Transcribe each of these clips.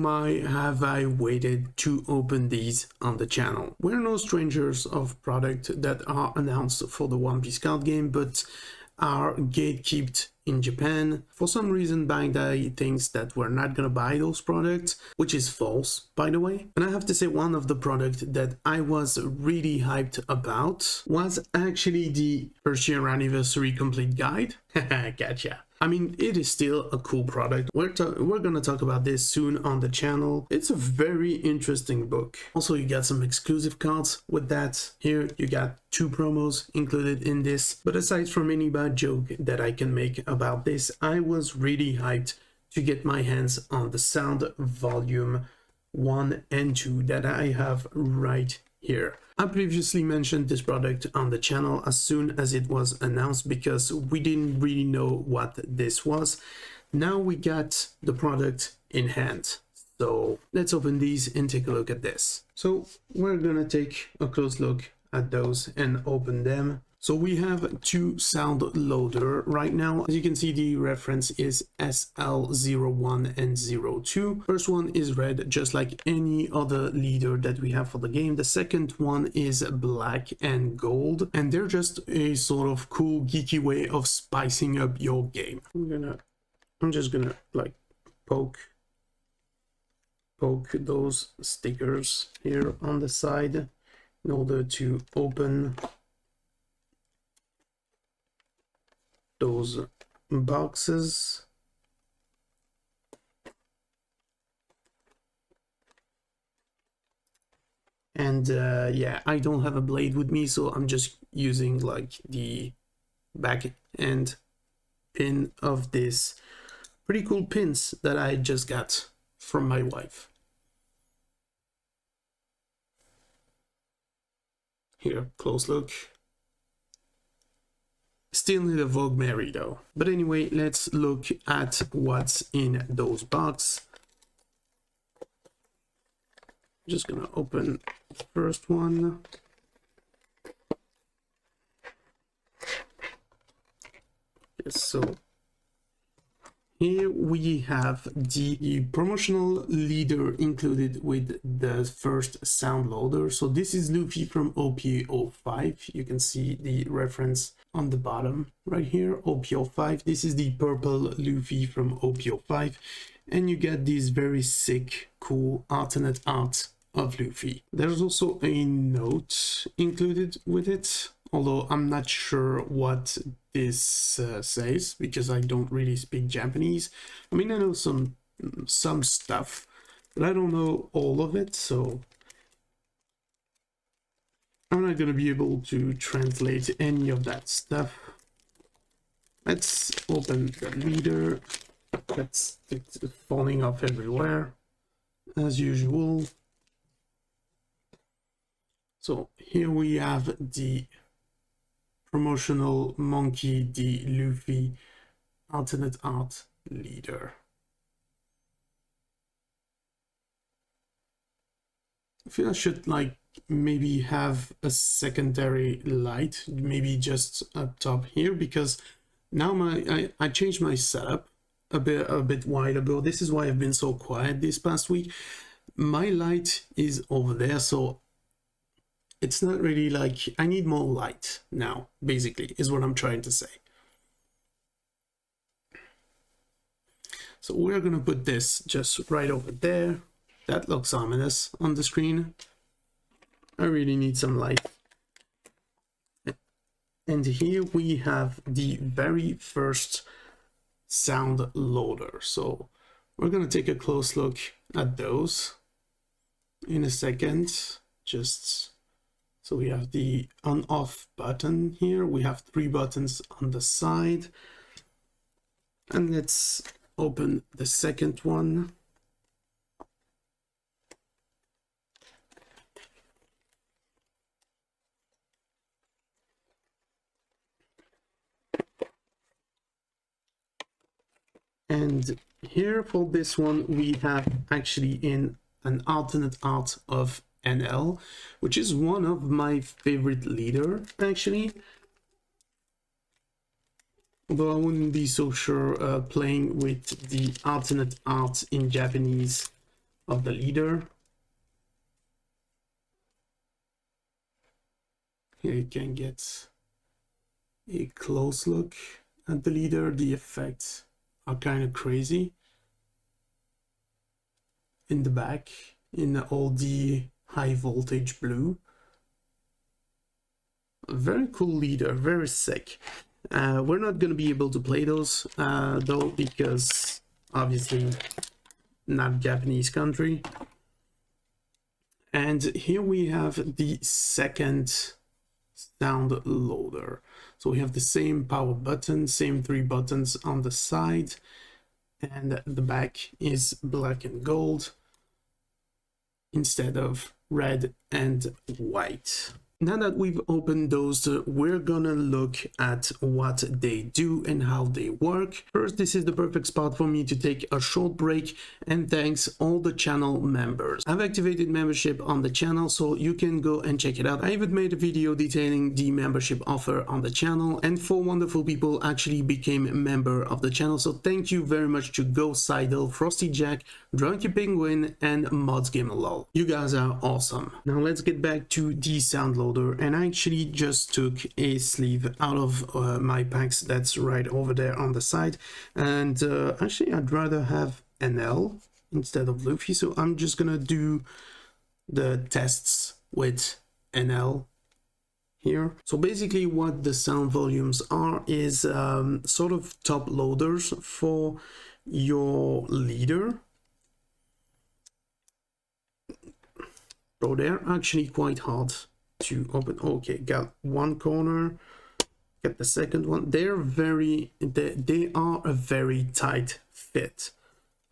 my have I waited to open these on the channel? We're no strangers of products that are announced for the One Piece card game, but are gatekept in Japan. For some reason, Bandai thinks that we're not gonna buy those products, which is false, by the way. And I have to say, one of the products that I was really hyped about was actually the first year anniversary complete guide. Gotcha. I mean, it is still a cool product. We're gonna talk about this soon on the channel. It's a very interesting book. Also, you got some exclusive cards with that. Here, you got 2 promos included in this. But aside from any bad joke that I can make about this, I was really hyped to get my hands on the Sound Volume 1 and 2 that I have right here. I previously mentioned this product on the channel as soon as it was announced because we didn't really know what this was. Now we got the product in hand. So let's open these and take a look at this. So we're gonna take a close look at those and open them. So we have 2 sound loader right now. As you can see, the reference is SL01 and 02. First one is red, just like any other leader that we have for the game. The second one is black and gold, and they're just a sort of cool, geeky way of spicing up your game. I'm just gonna like poke those stickers here on the side in order to open those boxes. And yeah, I don't have a blade with me, so I'm just using like the back end pin of this pretty cool pins that I just got from my wife. Here, close look. Still need a Vogue Mary though. But anyway, let's look at what's in those boxes. Just gonna open the first one. Yes, so here we have the promotional leader included with the first sound loader. So this is Luffy from OP05. You can see the reference on the bottom right here, OP05. This is the purple Luffy from OP05. And you get this very sick, cool alternate art of Luffy. There's also a note included with it, although I'm not sure what this says because I don't really speak Japanese. I mean, I know some stuff, but I don't know all of it, so I'm not gonna be able to translate any of that stuff. Let's open the leader. It's falling off everywhere as usual. So here we have the promotional Monkey D. Luffy alternate art leader. I feel I should like maybe have a secondary light, maybe just up top here, because now I changed my setup a bit while ago. This is why I've been so quiet this past week. My light is over there, so it's not really like I need more light now, basically, is what I'm trying to say. So we're gonna put this just right over there. That looks ominous on the screen. I really need some light. And here we have the very first sound loader. So we're gonna take a close look at those in a second. Just so we have the on-off button here. We have 3 buttons on the side. And let's open the second one. And here for this one, we have actually in an alternate art of NL, which is one of my favorite leader, actually. Although I wouldn't be so sure playing with the alternate art in Japanese of the leader. Here you can get a close look at the leader. The effects are kind of crazy. In the back, in all the high voltage blue. A very cool leader, very sick. We're not going to be able to play those though, because obviously not Japanese country. And here we have the second sound loader. So we have the same power button, same 3 buttons on the side, and the back is black and gold instead of red and white. Now that we've opened those, we're gonna look at what they do and how they work. First, this is the perfect spot for me to take a short break and thanks all the channel members. I've activated membership on the channel, so you can go and check it out. I even made a video detailing the membership offer on the channel, and 4 wonderful people actually became a member of the channel. So thank you very much to Go Seidel, Frosty Jack, Drunky Penguin, and Mods Gamer Lol. You guys are awesome. Now let's get back to the sound loader. And I actually just took a sleeve out of my packs that's right over there on the side, and actually I'd rather have NL instead of Luffy, so I'm just gonna do the tests with NL here. So basically what the sound volumes are is sort of top loaders for your leader. So they're actually quite hard to open. Okay, got one corner, get the second one. They are a very tight fit,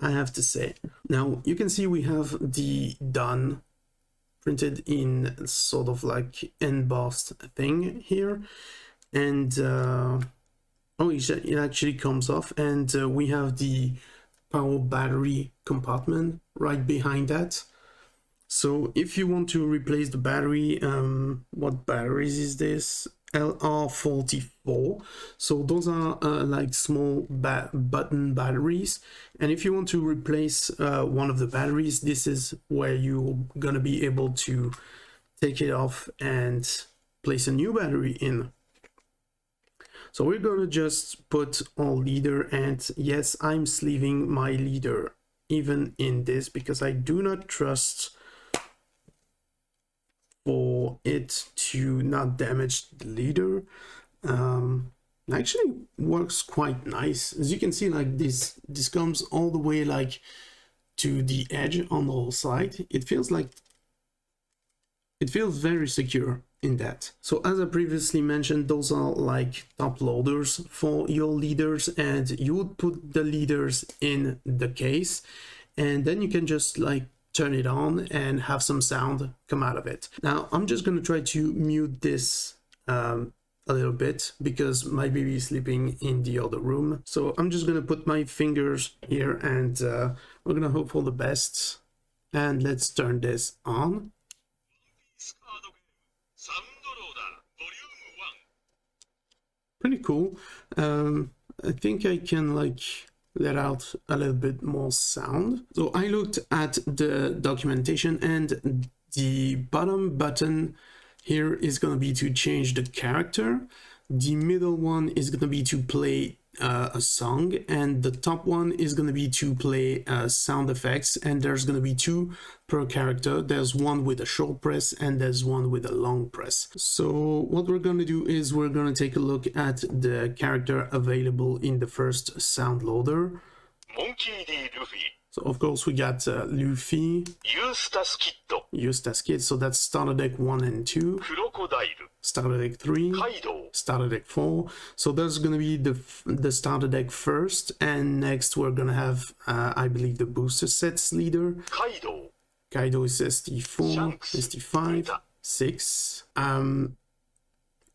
I have to say. Now you can see we have the done printed in sort of like embossed thing here, and it actually comes off, and we have the power battery compartment right behind that. So if you want to replace the battery, what batteries is this? LR44. So those are like small button batteries. And if you want to replace one of the batteries, this is where you're gonna be able to take it off and place a new battery in. So we're gonna just put our leader, and yes, I'm sleeving my leader even in this because I do not trust for it to not damage the leader. Actually works quite nice. As you can see, like this comes all the way like to the edge on the whole side. It feels very secure in that. So as I previously mentioned, those are like top loaders for your leaders, and you would put the leaders in the case, and then you can just like turn it on and have some sound come out of it. Now I'm just going to try to mute this a little bit because my baby is sleeping in the other room. So I'm just going to put my fingers here, and we're going to hope for the best, and let's turn this on. Pretty cool. I think I can like let out a little bit more sound. So I looked at the documentation, and the bottom button here is going to be to change the character. The middle one is going to be to play a song, and the top one is going to be to play sound effects, and there's going to be 2 per character. There's one with a short press and there's one with a long press. So what we're going to do is we're going to take a look at the character available in the first sound loader. Monkey D. Luffy. So of course we got Luffy, Eustace Kid, so that's starter deck 1 and 2, Crocodile, starter deck 3, Kaido, starter deck 4. So there's gonna be the starter deck first, and next we're gonna have I believe the booster sets leader. Kaido is ST4, Shanks, ST5, Uta. 6.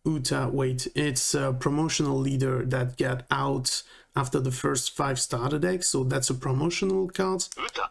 Uta, wait, it's a promotional leader that got out after the first 5 starter decks, so that's a promotional card. Uta.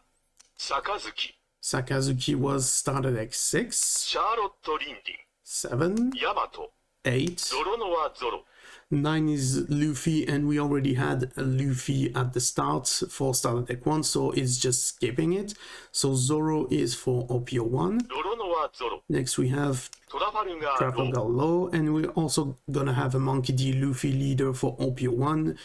Sakazuki was starter deck 6. Charlotte Lindy. 7. Yamato. 8. ゾロノはゾロ 9 is Luffy, and we already had a Luffy at the start for starter deck 1, so it's just skipping it. So Zoro is for OPO 1. ロロノはゾロ Next we have トラファルガー Trafalgar ロ Law, and we're also gonna have a Monkey D Luffy leader for OPO 1,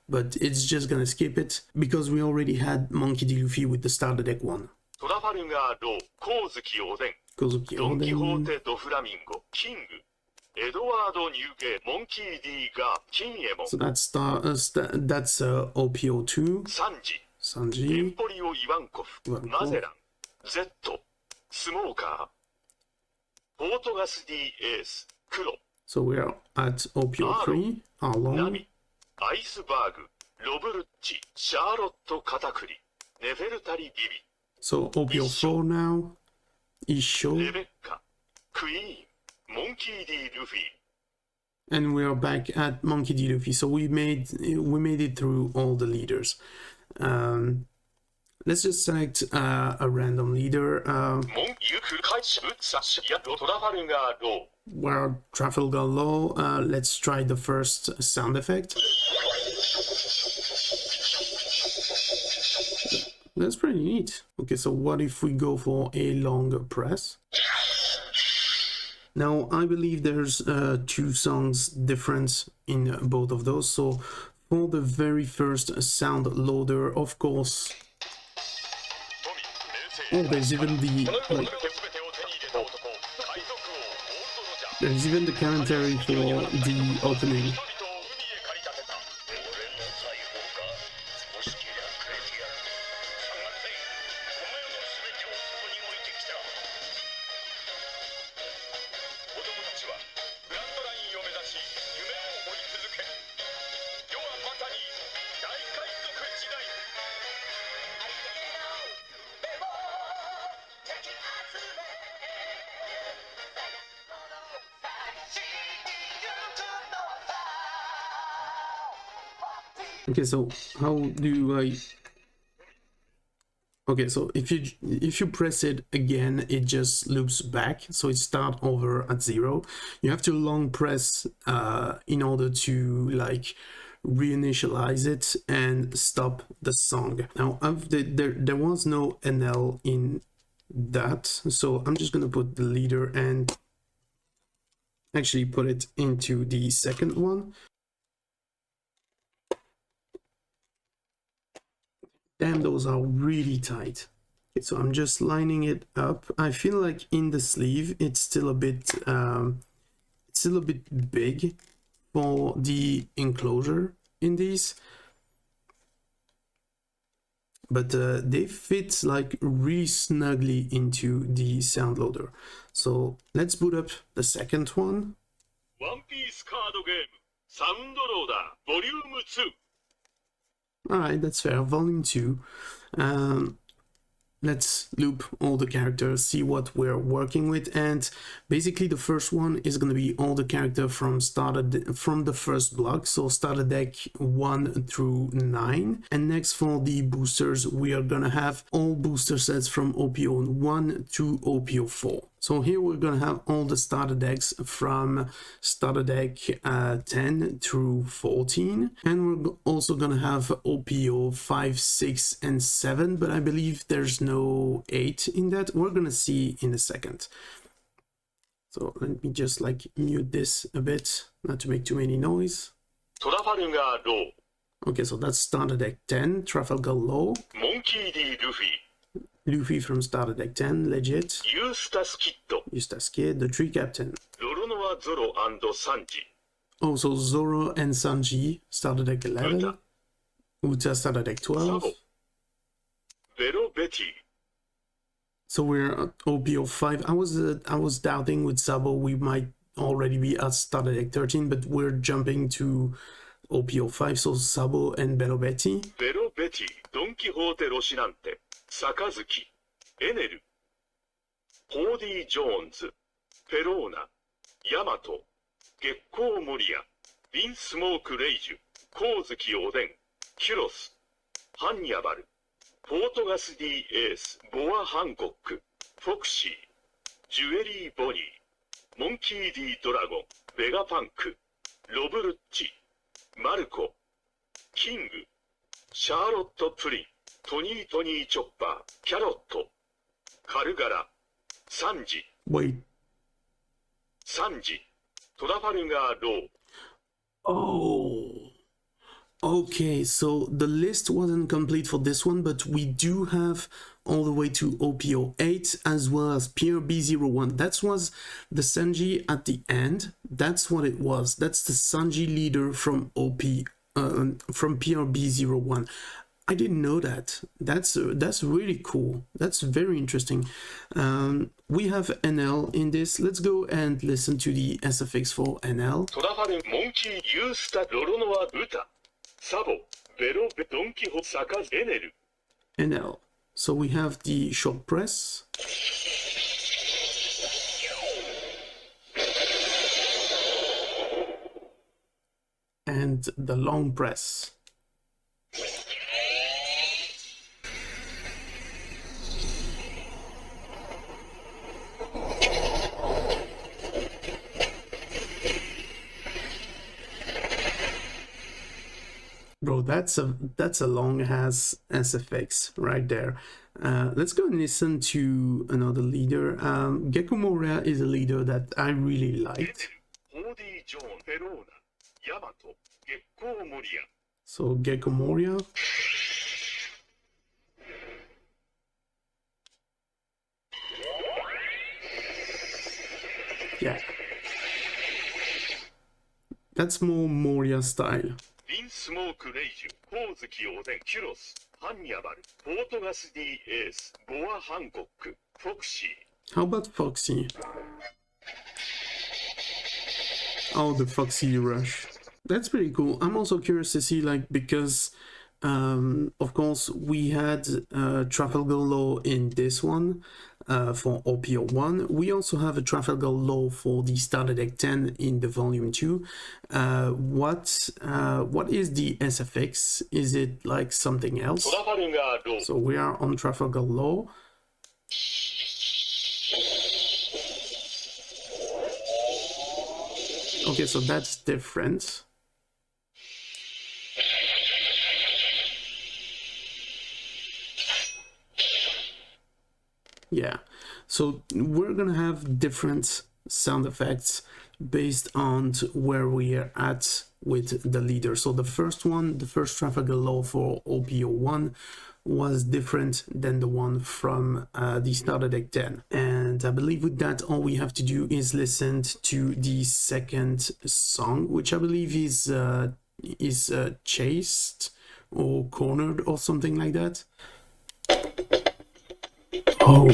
but it's just gonna skip it because we already had Monkey D Luffy with the starter deck 1. トラファルガーロ光月おでん Kozuki ドン・キホー Oden. テドフラミンゴキングエドワード・ニューゲーモンキー・ディが金エモン So that's OPO 2. サンジエン Sanji. ポリオ・イワンコフイワンコフマゼラン Z スモーカーポートガス D エース黒 So we're at OPO 3. ナ Arlong. ミアイスバーグロブルッチシャーロット・カタクリネフェルタリ・ビ So OPO 4 now. ビレ Isho. ベッカクイーンモンキー・ディ・ルフィ And we are back at Monkey D Luffy. So we made it through all the leaders. Let's just select a random leader. モンユクカイシュウツサシヤロトラファルガーロ Where Trafalgar Law. Let's try the first sound effect. That's pretty neat. Okay, so what if we go for a long press? Now, I believe there's 2 songs difference in both of those. So for the very first sound loader, of course, 富 oh, there's even the この世の全てを手に入れた男海賊王オールドロジャー there's even the commentary for the opening. 人々を海へ駆り立てた俺の財宝か少しきりゃくれてやる下がってこの世の全てをそこに置いてきた男たちはグランドラインを目指し夢を追い続け世はまさに大海賊時代 Okay, so how do I... Okay, so if you press it again, it just loops back, so it starts over at 0. You have to long press in order to like reinitialize it and stop the song. Now, there was no NL in that, so I'm just gonna put the leader and actually put it into the second one. Damn, those are really tight. Okay, so I'm just lining it up. I feel like in the sleeve it's still a bit big for the enclosure in these, but they fit like really snugly into the sound loader. So let's boot up the second one. ワンピースカードゲームサウンドローダーボリューム2 Alright, that's fair. Volume 2. Let's loop all the characters, see what we're working with, and basically the first one is going to be all the character from the first block, so starter deck 1 through 9. And next for the boosters, we are going to have all booster sets from OPO 1 to OPO 4. So here we're going to have all the starter decks from starter deck 10 through 14. And we're also going to have OPO 5, 6, and 7, but I believe there's no 8 in that. We're going to see in a second. So let me just like mute this a bit, not to make too many noise. トラファルガーロー Okay, so that's starter deck 10, Trafalgar Law. モンキー・ディ・ルフィ Luffy from starter deck 10, legit. ユースタス・キッド Eustace Kid, the tree captain. ロロノア・ゾロサンジ Also Zoro and Sanji, starter deck 11. Uta, starter deck 12. サボベロ・ベティ So we're at OPO 5. I was doubting with Sabo we might already be at starter deck 13, but we're jumping to OPO 5, so Sabo and Belobetti. ベロ・ベティドン・キホーテ・ロシナンテ杯エネルコーディ・ジョーンズフェローナヤマト月光モリアビン・スモーク・レイジュ光月おでんキュロスハンニャバルポートガス・ディ・エースボア・ハンコックフォクシージュエリー・ボニーモンキー・ディ・ドラゴンベガパンク、ロブルッチ、マルコ、キング、シャーロットプリン、トニーチョッパー、キャロット、カルガラ、サンジ、Wait. サンジ、トラファルガーロー。Oh. Okay, so the list wasn't complete for this one, but we do have all the way to OPO8 as well as PRB01. That was the Sanji at the end. That's what it was. That's the Sanji leader from from PRB01. I didn't know that. That's really cool. That's very interesting. We have NL in this. Let's go and listen to the SFX for NL. トラファル、モンキー、ユースタ、ロロノア、ウタ、サボ、ベロ、ドンキホ、サカズ、エネル。NL. So we have the short press. And the long press. Bro, that's a long ass SFX right there. Let's go and listen to another leader. Gecko Moria is a leader that I really liked. So Gecko Moria. Yeah. That's more Moria style. リンスモーク・レイジュ、ホーズキ・オゼン、キュロス、ハンニャバル、ポートガス・ディ・エース、ボア・ハンコック、フォクシー。 How about Foxy? Oh, the Foxy Rush. That's pretty cool. I'm also curious to see, like, because of course we had Trafalgar Law in this one for OPO1. We also have a Trafalgar Law for the Starter Deck 10 in the Volume 2. What is the SFX? Is it like something else? So we are on Trafalgar Law. Okay, so that's different. Yeah, so we're gonna have different sound effects based on where we are at with the leader. So the first one, the first Trafalgar Law for OPO1 was different than the one from the Starter Deck 10. And I believe with that, all we have to do is listen to the second song, which I believe is chased or cornered or something like that. Oh.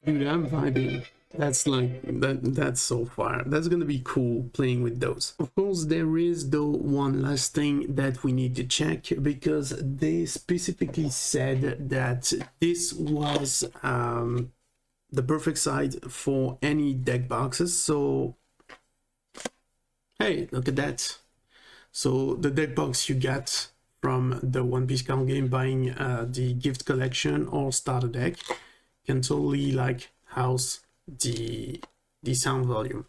Dude, I'm vibing. That's like that's so far. That's gonna be cool playing with those. Of course, there is though one last thing that we need to check, because they specifically said that this was the perfect side for any deck boxes. So hey, look at that. So the deck box you get from the One Piece card game, buying the gift collection or starter deck, can totally like house the sound volume.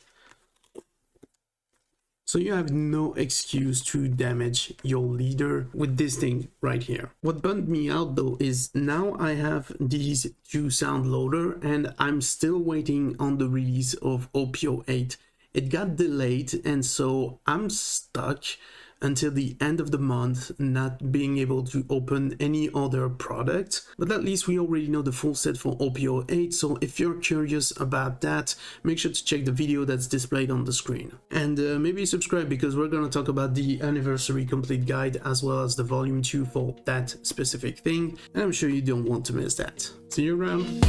So you have no excuse to damage your leader with this thing right here. What bummed me out though is now I have these two sound loader and I'm still waiting on the release of OPO8. It got delayed, and so I'm stuck until the end of the month, not being able to open any other product. But at least we already know the full set for OPO8, so if you're curious about that, make sure to check the video that's displayed on the screen. And maybe subscribe, because we're gonna talk about the anniversary complete guide as well as the volume 2 for that specific thing, and I'm sure you don't want to miss that. See you around!